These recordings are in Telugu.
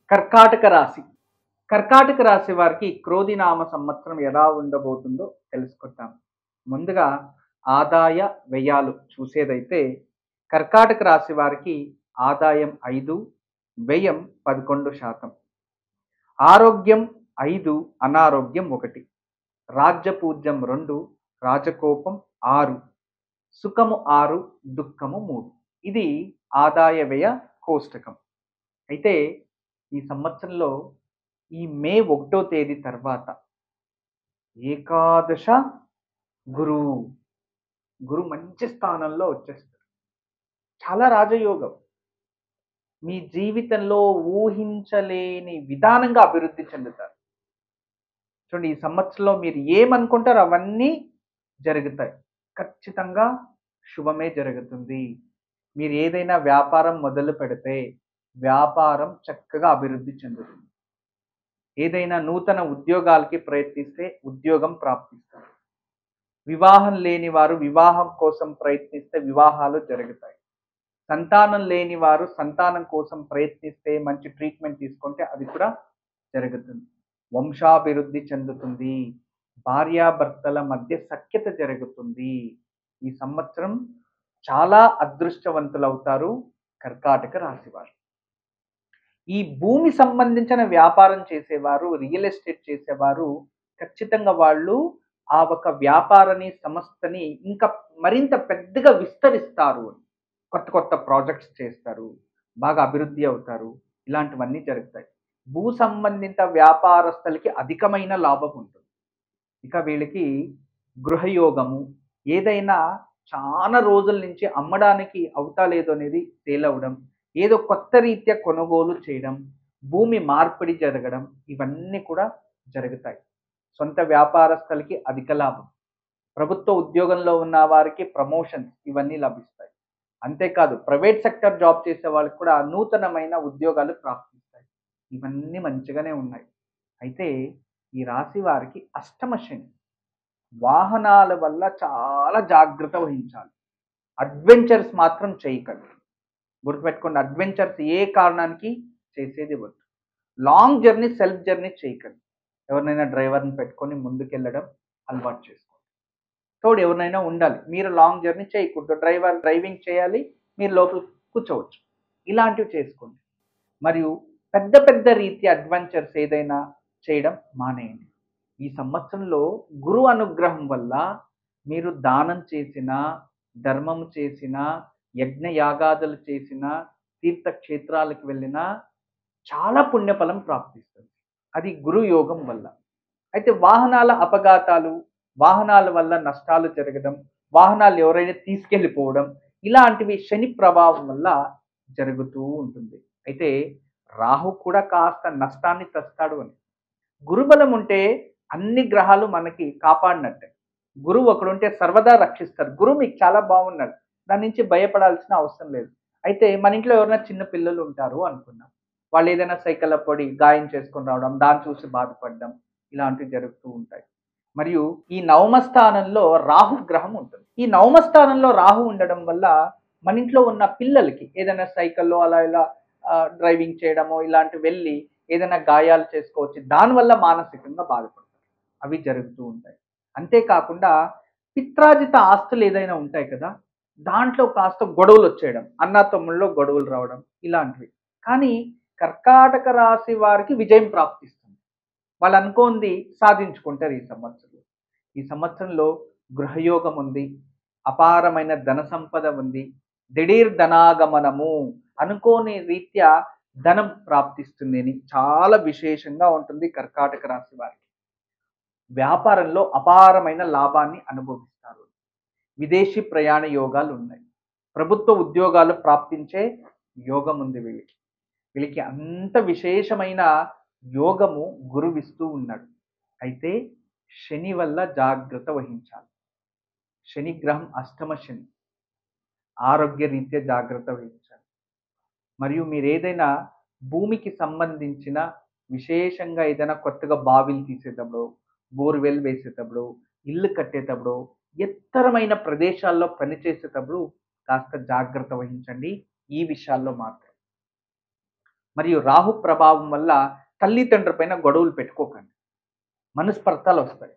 కర్కాటక రాశి. కర్కాటక రాశి వారికి క్రోధినామ సంవత్సరం ఎలా ఉండబోతుందో తెలుసుకుంటాం. ముందుగా ఆదాయ వ్యయాలు చూసేదైతే కర్కాటక రాశి వారికి ఆదాయం 5, వ్యయం 11%. ఆరోగ్యం 5, అనారోగ్యం 1. రాజ్యపూజ్యం 2, రాజకోపం 6, సుఖము 6, దుఃఖము 3. ఇది ఆదాయ వ్యయ కోష్టకం. అయితే ఈ సంవత్సరంలో ఈ మే 1వ తేదీ తర్వాత ఏకాదశ గురువు. గురువు మంచి స్థానంలో వచ్చేస్తాడు. చాలా రాజయోగం. మీ జీవితంలో ఊహించలేని విధానంగా అభివృద్ధి చెందుతారు. చూడండి, ఈ సంవత్సరంలో మీరు ఏమనుకుంటారో అవన్నీ జరుగుతాయి. ఖచ్చితంగా శుభమే జరుగుతుంది. మీరు ఏదైనా వ్యాపారం మొదలు పెడితే వ్యాపారం చక్కగా అభివృద్ధి చెందుతుంది. ఏదైనా నూతన ఉద్యోగాలకి ప్రయత్నిస్తే ఉద్యోగం ప్రాప్తిస్తారు. వివాహం లేని వారు వివాహం కోసం ప్రయత్నిస్తే వివాహాలు జరుగుతాయి. సంతానం లేని వారు సంతానం కోసం ప్రయత్నిస్తే మంచి ట్రీట్మెంట్ తీసుకుంటే అది కూడా జరుగుతుంది. వంశాభివృద్ధి చెందుతుంది. భార్యాభర్తల మధ్య సఖ్యత జరుగుతుంది. ఈ సంవత్సరం చాలా అదృష్టవంతులవుతారు కర్కాటక రాశివారు. ఈ భూమి సంబంధించిన వ్యాపారం చేసేవారు, రియల్ ఎస్టేట్ చేసేవారు ఖచ్చితంగా వాళ్ళు ఆ ఒక వ్యాపారాన్ని, సంస్థని ఇంకా మరింత పెద్దగా విస్తరిస్తారు. కొత్త కొత్త ప్రాజెక్ట్స్ చేస్తారు. బాగా అభివృద్ధి అవుతారు. ఇలాంటివన్నీ జరుగుతాయి. భూ సంబంధిత వ్యాపారస్తులకి అధికమైన లాభం ఉంటుంది. ఇక వీళ్ళకి గృహయోగము, ఏదైనా చాలా రోజుల నుంచి అమ్మడానికి అవుతా లేదో అనేది సేల్ అవ్వడం, ఏదో కొత్త రీత్యా కొనుగోలు చేయడం, భూమి మార్పిడి జరగడం, ఇవన్నీ కూడా జరుగుతాయి. సొంత వ్యాపారస్తులకి అధిక లాభం. ప్రభుత్వ ఉద్యోగంలో ఉన్న వారికి ప్రమోషన్స్ ఇవన్నీ లభిస్తాయి. అంతేకాదు ప్రైవేట్ సెక్టర్ జాబ్ చేసే వాళ్ళకి కూడా నూతనమైన ఉద్యోగాలు ప్రాప్తిస్తాయి. ఇవన్నీ మంచిగానే ఉన్నాయి. అయితే ఈ రాశి వారికి అష్టమ శని. వాహనాల వల్ల చాలా జాగ్రత్త వహించాలి. అడ్వెంచర్స్ మాత్రం చేయకండి. గుర్తుపెట్టుకోండి, అడ్వెంచర్స్ ఏ కారణానికి చేసేది వద్దు. లాంగ్ జర్నీ, సెల్ఫ్ జర్నీ చేయకండి. ఎవరినైనా డ్రైవర్ని పెట్టుకొని ముందుకెళ్ళడం అలవాటు చేసుకోండి. తోడు ఎవరినైనా ఉండాలి. మీరు లాంగ్ జర్నీ చేయకూడదు. డ్రైవర్ డ్రైవింగ్ చేయాలి, మీరు లోపల కూర్చోవచ్చు. ఇలాంటివి చేసుకోండి. మరియు పెద్ద పెద్ద రీతి అడ్వెంచర్స్ ఏదైనా చేయడం మానేయండి. ఈ సంవత్సరంలో గురు అనుగ్రహం వల్ల మీరు దానం చేసిన, ధర్మం చేసిన, యజ్ఞ యాగాదులు చేసిన, తీర్థక్షేత్రాలకు వెళ్ళిన చాలా పుణ్యఫలం ప్రాప్తిస్తుంది. అది గురు యోగం వల్ల. అయితే వాహనాల అపఘాతాలు, వాహనాల వల్ల నష్టాలు జరగడం, వాహనాలు ఎవరైనా తీసుకెళ్ళిపోవడం, ఇలాంటివి శని ప్రభావం వల్ల జరుగుతూ ఉంటుంది. అయితే రాహు కూడా కాస్త నష్టాన్ని తెస్తాడు అని. గురుబలం ఉంటే అన్ని గ్రహాలు మనకి కాపాడినట్టే. గురువు ఒకడుంటే సర్వదా రక్షిస్తారు. గురువు మీకు చాలా బాగున్నాడు. దాని నుంచి భయపడాల్సిన అవసరం లేదు. అయితే మన ఇంట్లో ఎవరైనా చిన్న పిల్లలు ఉంటారు అనుకున్నాం. వాళ్ళు ఏదైనా సైకిల్ పడి గాయం చేసుకొని రావడం, దాన్ని చూసి బాధపడడం, ఇలాంటివి జరుగుతూ ఉంటాయి. మరియు ఈ నవమ స్థానంలో రాహు గ్రహం ఉంటుంది. ఈ నవమ స్థానంలో రాహు ఉండడం వల్ల మన ఇంట్లో ఉన్న పిల్లలకి ఏదైనా సైకిల్లో అలా ఇలా డ్రైవింగ్ చేయడమో ఇలాంటివి వెళ్ళి ఏదైనా గాయాలు చేసుకోవచ్చు. దానివల్ల మానసికంగా బాధపడతారు. అవి జరుగుతూ ఉంటాయి. అంతేకాకుండా పిత్రాజిత ఆస్తులు ఏదైనా ఉంటాయి కదా, దాంట్లో కాస్త గొడవలు వచ్చేయడం, అన్నాతమ్ముల్లో గొడవలు రావడం, ఇలాంటివి. కానీ కర్కాటక రాశి వారికి విజయం ప్రాప్తిస్తుంది. వాళ్ళు అనుకోంది సాధించుకుంటారు ఈ సంవత్సరంలో. ఈ సంవత్సరంలో గృహయోగం ఉంది, అపారమైన ధన సంపద ఉంది, దిఢీర్ ధనాగమనము, అనుకోని రీత్యా ధనం ప్రాప్తిస్తుంది అని చాలా విశేషంగా ఉంటుంది కర్కాటక రాశి వారికి. వ్యాపారంలో అపారమైన లాభాన్ని అనుభవిస్తారు. విదేశీ ప్రయాణ యోగాలు ఉన్నాయి. ప్రభుత్వ ఉద్యోగాలు ప్రాప్తించే యోగం ఉంది వీళ్ళకి. వీళ్ళకి అంత విశేషమైన యోగము గురువిస్తూ ఉన్నాడు. అయితే శని వల్ల జాగ్రత్త వహించాలి. శని గ్రహం అష్టమ శని. ఆరోగ్య రీత్యా జాగ్రత్త వహించాలి. మరియు మీరు ఏదైనా భూమికి సంబంధించిన విశేషంగా ఏదైనా కొత్తగా బావిలు తీసేటప్పుడు, బోర్వెల్ వేసేటప్పుడు, ఇల్లు కట్టేటప్పుడు, ఎత్తరమైన ప్రదేశాల్లో పనిచేసేటప్పుడు కాస్త జాగ్రత్త వహించండి ఈ విషయాల్లో మాత్రం. మరియు రాహు ప్రభావం వల్ల తల్లిదండ్రుల పైన గొడవలు పెట్టుకోకండి. మనస్పర్ధలు వస్తాయి.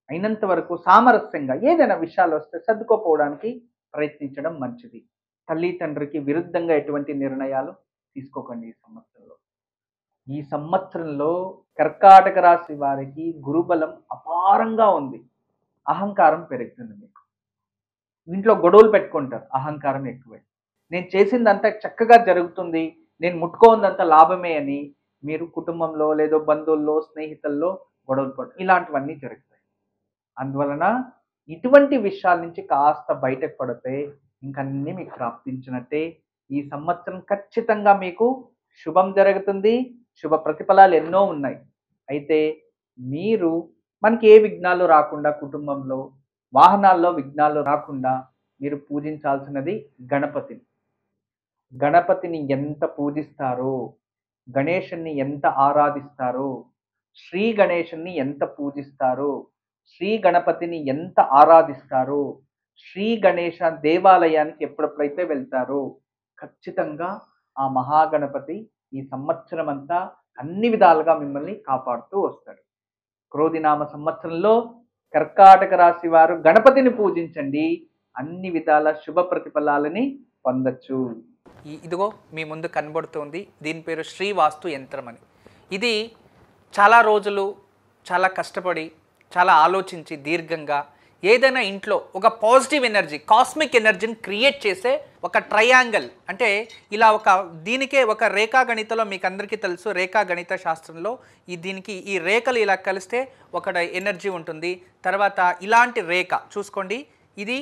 అయినంత వరకు సామరస్యంగా ఏదైనా విషయాలు వస్తే సర్దుకోపోవడానికి ప్రయత్నించడం మంచిది. తల్లి తండ్రికి విరుద్ధంగా ఎటువంటి నిర్ణయాలు తీసుకోకండి ఈ సంవత్సరంలో. ఈ సంవత్సరంలో కర్కాటక రాశి వారికి గురుబలం అపారంగా ఉంది. అహంకారం పెరుగుతుంది మీకు. ఇంట్లో గొడవలు పెట్టుకుంటారు అహంకారం ఎక్కువై. నేను చేసిందంతా చక్కగా జరుగుతుంది, నేను ముట్టుకోందంతా లాభమే అని మీరు కుటుంబంలో లేదో బంధువుల్లో స్నేహితుల్లో గొడవలు పడడం ఇలాంటివన్నీ జరుగుతాయి. అందువలన ఇటువంటి విషయాల నుంచి కాస్త బయటకు పడితే ఇంకన్నీ మీకు ప్రాప్తించినట్టే. ఈ సంవత్సరం ఖచ్చితంగా మీకు శుభం జరుగుతుంది. శుభ ప్రతిఫలాలు ఎన్నో ఉన్నాయి. అయితే మీరు మనకి ఏ విఘ్నాలు రాకుండా కుటుంబంలో వాహనాల్లో విఘ్నాలు రాకుండా మీరు పూజించాల్సినది గణపతిని. గణపతిని ఎంత పూజిస్తారో, గణేశుని ఎంత ఆరాధిస్తారో, శ్రీ గణేశుని ఎంత పూజిస్తారో, శ్రీ గణపతిని ఎంత ఆరాధిస్తారో, శ్రీ గణేశ దేవాలయానికి ఎప్పుడెప్పుడైతే వెళ్తారో ఖచ్చితంగా ఆ మహాగణపతి ఈ సంవత్సరం అంతా అన్ని విధాలుగా మిమ్మల్ని కాపాడుతూ వస్తాడు. క్రోధినామ సంవత్సరంలో కర్కాటక రాశి వారు గణపతిని పూజించండి, అన్ని విధాల శుభ ప్రతిఫలాలని పొందొచ్చు. ఇదిగో మీ ముందు కనబడుతుంది, దీని పేరు శ్రీవాస్తు యంత్రం అని. ఇది చాలా రోజులు చాలా కష్టపడి చాలా ఆలోచించి దీర్ఘంగా ఏదైనా ఇంట్లో ఒక పాజిటివ్ ఎనర్జీ, కాస్మిక్ ఎనర్జీని క్రియేట్ చేసే ఒక ట్రయాంగిల్, అంటే ఇలా దీనికే ఒక రేఖా గణితంలో మీకు అందరికీ తెలుసు, రేఖా గణిత శాస్త్రంలో దీనికి ఈ రేఖలు ఇలా కలిస్తే ఒక ఎనర్జీ ఉంటుంది. తర్వాత ఇలాంటి రేఖ చూసుకోండి, ఇది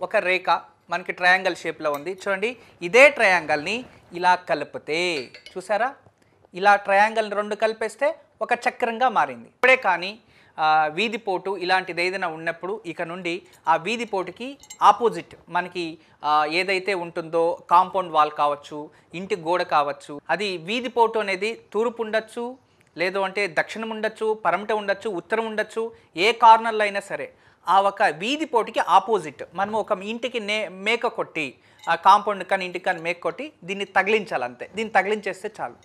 ఒక రేఖ మనకి ట్రయాంగిల్ షేప్లో ఉంది చూడండి. ఇదే ట్రయాంగిల్ని ఇలా కలిపితే చూసారా, ఇలా ట్రయాంగిల్ రెండు కలిపేస్తే ఒక చక్రంగా మారింది. ఇప్పుడే కానీ వీధిపోటు ఇలాంటిది ఏదైనా ఉన్నప్పుడు ఇక నుండి ఆ వీధిపోటుకి ఆపోజిట్ మనకి ఏదైతే ఉంటుందో కాంపౌండ్ వాల్ కావచ్చు, ఇంటి గోడ కావచ్చు, అది వీధిపోటు అనేది తూర్పు ఉండొచ్చు, లేదు అంటే దక్షిణం ఉండొచ్చు, పరమట ఉండొచ్చు, ఉత్తరం ఉండొచ్చు, ఏ కార్నర్లో అయినా సరే ఆ ఒక వీధిపోటుకి ఆపోజిట్ మనము ఒక ఇంటికి మేక కొట్టి, ఆ కాంపౌండ్ కానీ ఇంటికి కానీ మేక కొట్టి దీన్ని తగిలించాలి అంతే. దీన్ని తగిలించేస్తే చాలు.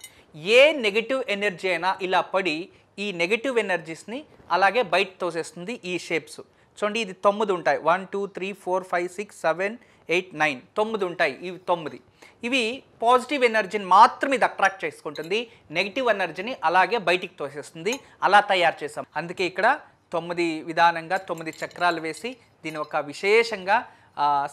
ఏ నెగిటివ్ ఎనర్జీ అయినా ఇలా పడి ఈ నెగిటివ్ ఎనర్జీస్ని అలాగే బయట తోసేస్తుంది. ఈ షేప్స్ చూడండి, ఇది 9 ఉంటాయి, 1 2 3 4 5 6 7 8 9 9 ఉంటాయి. ఇవి 9 ఇవి పాజిటివ్ ఎనర్జీని మాత్రం ఇది అట్రాక్ట్ చేసుకుంటుంది, నెగిటివ్ ఎనర్జీని అలాగే బయటికి తోసేస్తుంది. అలా తయారు చేసాం. అందుకే ఇక్కడ 9 విధానంగా 9 చక్రాలు వేసి దీని ఒక విశేషంగా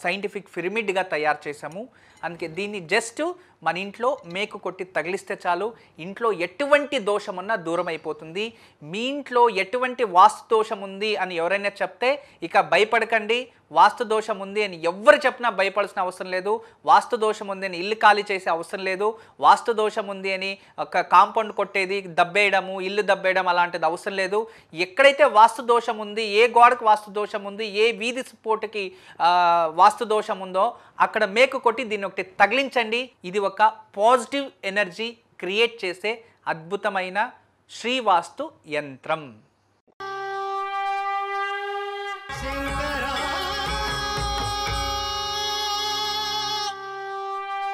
సైంటిఫిక్ పిరమిడ్గా తయారు చేసాము. అందుకే దీన్ని జస్ట్ మన ఇంట్లో మేకు కొట్టి తగిలిస్తే చాలు, ఇంట్లో ఎటువంటి దోషం ఉన్నా దూరం అయిపోతుంది. మీ ఇంట్లో ఎటువంటి వాస్తు దోషం ఉంది అని ఎవరైనా చెప్తే ఇక భయపడకండి. వాస్తు దోషం ఉంది అని ఎవరు చెప్పినా భయపడాల్సిన అవసరం లేదు. వాస్తు దోషం ఉంది అని ఇల్లు ఖాళీ చేసే అవసరం లేదు. వాస్తు దోషం ఉంది అని ఒక కాంపౌండ్ కొట్టేది, దబ్బేయడము, ఇల్లు దబ్బేయడం అలాంటిది అవసరం లేదు. ఎక్కడైతే వాస్తు దోషం ఉంది, ఏ గోడకు వాస్తు దోషం ఉంది, ఏ వీధి పోటుకి వాస్తు దోషం ఉందో అక్కడ మేకు కొట్టి దీన్ని ఒకటి తగిలించండి. ఇది ఒక పాజిటివ్ ఎనర్జీ క్రియేట్ చేసే అద్భుతమైన శ్రీవాస్తు యంత్రం.